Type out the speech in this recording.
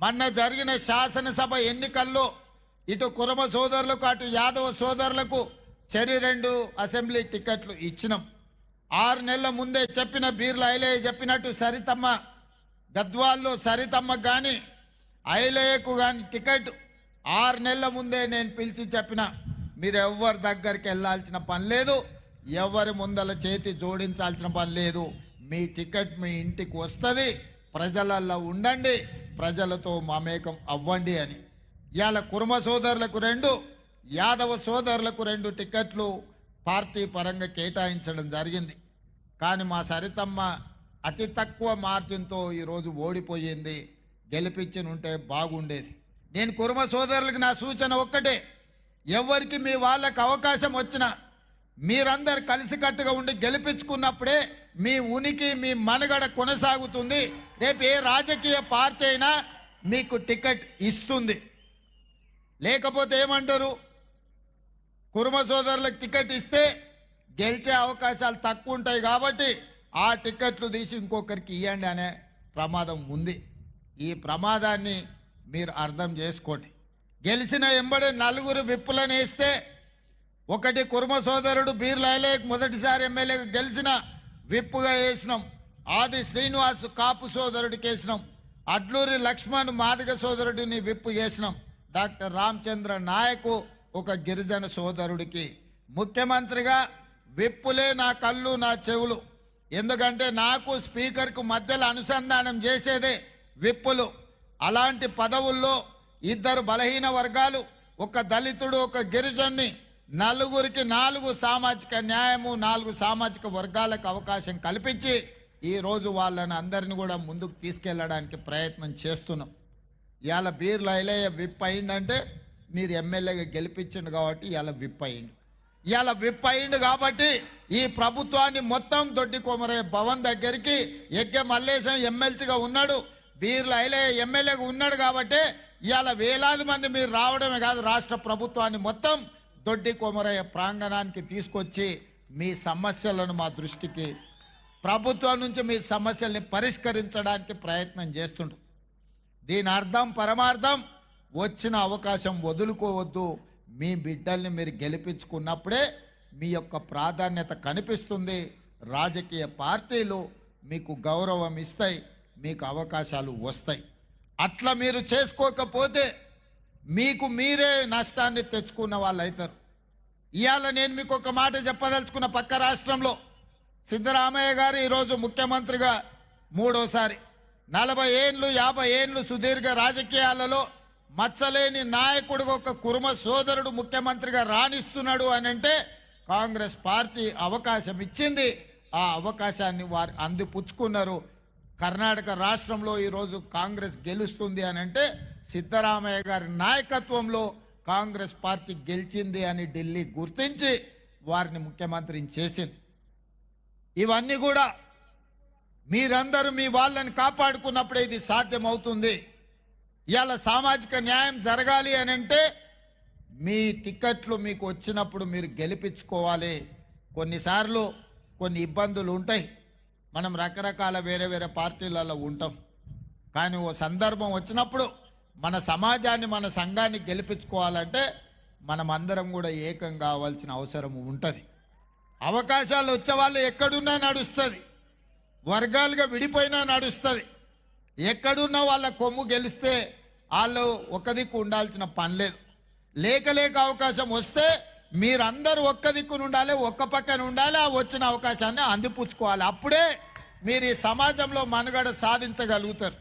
మొన్న జరిగిన శాసనసభ ఎన్నికల్లో ఇటు కురమ సోదరులకు అటు యాదవ సోదరులకు చెరి 2 అసెంబ్లీ టికెట్లు ఇచ్చినాం. 6 నెలల ముందే చెప్పిన బీర్ల ఐలయ్య చెప్పినట్టు సరితమ్మ గద్వాల్లో సరితమ్మ కానీ ఐలయ్యకు కానీ టికెట్ 6 నెలల ముందే నేను పిలిచి చెప్పిన. మీరు ఎవరి దగ్గరికి వెళ్ళాల్సిన పని లేదు, ఎవరి ముందల చేతి జోడించాల్సిన పని లేదు. మీ టికెట్ మీ ఇంటికి వస్తుంది, ప్రజలల్లో ఉండండి, ప్రజలతో మమేకం అవ్వండి అని. ఇవాళ కుర్మ సోదరులకు 2, యాదవ సోదరులకు 2 టికెట్లు పార్టీ పరంగా కేటాయించడం జరిగింది. కానీ మా సరితమ్మ అతి తక్కువ మార్జిన్తో ఈరోజు ఓడిపోయింది. గెలిపించినుంటే బాగుండేది. నేను కుర్మ సోదరులకు నా సూచన ఒక్కటే, ఎవరికి మీ వాళ్ళకి అవకాశం వచ్చినా మీరందరు కలిసికట్టుగా ఉండి గెలిపించుకున్నప్పుడే మీ ఉనికి మీ మనుగడ కొనసాగుతుంది. రేపు ఏ రాజకీయ పార్టీ అయినా మీకు టికెట్ ఇస్తుంది. లేకపోతే ఏమంటారు, కుర్మ సోదరులకు టికెట్ ఇస్తే గెలిచే అవకాశాలు తక్కువ ఉంటాయి కాబట్టి ఆ టికెట్లు తీసి ఇంకొకరికి ఇవ్వండి అనే ప్రమాదం ఉంది. ఈ ప్రమాదాన్ని మీరు అర్థం చేసుకోండి. గెలిచిన ఎంబడే 4 విప్పులను వేస్తే, ఒకటి కుర్మ సోదరుడు బీర్ల ఐలయ్యకు మొదటిసారి ఎమ్మెల్యేగా గెలిచిన విప్పుగా వేసినాం. ఆది శ్రీనివాస్ కాపు సోదరుడికి వేసినాం. అడ్లూరి లక్ష్మణ్ మాదిగ సోదరుడిని విప్పు చేసినాం. డాక్టర్ రామచంద్ర నాయకు ఒక గిరిజన సోదరుడికి. ముఖ్యమంత్రిగా విప్పులే నా కళ్ళు నా చెవులు. ఎందుకంటే నాకు స్పీకర్కు మధ్యలో అనుసంధానం చేసేదే విప్పులు. అలాంటి పదవుల్లో 2 బలహీన వర్గాలు, ఒక దళితుడు, ఒక గిరిజన్ని, 4కి 4 సామాజిక న్యాయము, 4 సామాజిక వర్గాలకు అవకాశం కల్పించి ఈరోజు వాళ్ళని అందరిని కూడా ముందుకు తీసుకెళ్ళడానికి ప్రయత్నం చేస్తున్నాం. ఇవాళ బీర్ల ఐలయ్య విప్ అయిందంటే మీరు ఎమ్మెల్యేగా గెలిపించండు కాబట్టి ఇవాళ విప్ అయిండు. ఇవాళ విప్ అయిండు కాబట్టి ఈ ప్రభుత్వాన్ని మొత్తం దొడ్డి కొమరయ్య భవన్ దగ్గరికి ఎగ్గె మల్లేశం ఎమ్మెల్సీగా ఉన్నాడు, బీర్ల ఐలయ్య ఎమ్మెల్యేగా ఉన్నాడు కాబట్టి ఇవాళ వేలాది మంది మీరు రావడమే కాదు, రాష్ట్ర ప్రభుత్వాన్ని మొత్తం దొడ్డి కొమరయ్య ప్రాంగణానికి తీసుకొచ్చి మీ సమస్యలను మా దృష్టికి, ప్రభుత్వం నుంచి మీ సమస్యల్ని పరిష్కరించడానికి ప్రయత్నం చేస్తుండ్రు. దీని అర్థం పరమార్థం, వచ్చిన అవకాశం వదులుకోవద్దు. మీ బిడ్డల్ని మీరు గెలిపించుకున్నప్పుడే మీ యొక్క ప్రాధాన్యత కనిపిస్తుంది. రాజకీయ పార్టీలు మీకు గౌరవం ఇస్తాయి, మీకు అవకాశాలు వస్తాయి. అట్లా మీరు చేసుకోకపోతే మీకు మీరే నష్టాన్ని తెచ్చుకున్న వాళ్ళు అవుతారు. ఇవాళ నేను మీకు ఒక మాట చెప్పదలుచుకున్న, పక్క రాష్ట్రంలో సిద్ధరామయ్య గారు ఈరోజు ముఖ్యమంత్రిగా 3వసారి, 40 ఏళ్ళు 50 ఏళ్ళు సుదీర్ఘ రాజకీయాలలో మచ్చలేని నాయకుడిగా ఒక కుర్మ సోదరుడు ముఖ్యమంత్రిగా రాణిస్తున్నాడు అని అంటే కాంగ్రెస్ పార్టీ అవకాశం ఇచ్చింది. ఆ అవకాశాన్ని వారు అందిపుచ్చుకున్నారు. కర్ణాటక రాష్ట్రంలో ఈరోజు కాంగ్రెస్ గెలుస్తుంది అని అంటే సిద్ధరామయ్య గారి నాయకత్వంలో కాంగ్రెస్ పార్టీ గెలిచింది అని ఢిల్లీ గుర్తించి వారిని ముఖ్యమంత్రిని చేసింది. ఇవన్నీ కూడా మీరందరూ మీ వాళ్ళని కాపాడుకున్నప్పుడే ఇది సాధ్యమవుతుంది. ఇవాళ సామాజిక న్యాయం జరగాలి అని అంటే మీ టికెట్లు మీకు వచ్చినప్పుడు మీరు గెలిపించుకోవాలి. కొన్నిసార్లు కొన్ని ఇబ్బందులు ఉంటాయి, మనం రకరకాల వేరే పార్టీలలో ఉంటాం. కానీ ఓ సందర్భం వచ్చినప్పుడు మన సమాజాన్ని మన సంఘాన్ని గెలిపించుకోవాలంటే మనం అందరం కూడా ఏకం కావాల్సిన అవసరం ఉంటుంది. అవకాశాలు వచ్చేవాళ్ళు ఎక్కడున్నా నడుస్తుంది, వర్గాలుగా విడిపోయినా నడుస్తుంది. ఎక్కడున్న వాళ్ళ కొమ్ము గెలిస్తే వాళ్ళు ఒక దిక్కు ఉండాల్సిన పని లేదు. లేక అవకాశం వస్తే మీరందరూ ఒక్క దిక్కున ఉండాలి, ఒక్క పక్కన ఉండాలి. ఆ వచ్చిన అవకాశాన్ని అందిపుచ్చుకోవాలి. అప్పుడే మీరు ఈ సమాజంలో మనుగడ సాధించగలుగుతారు.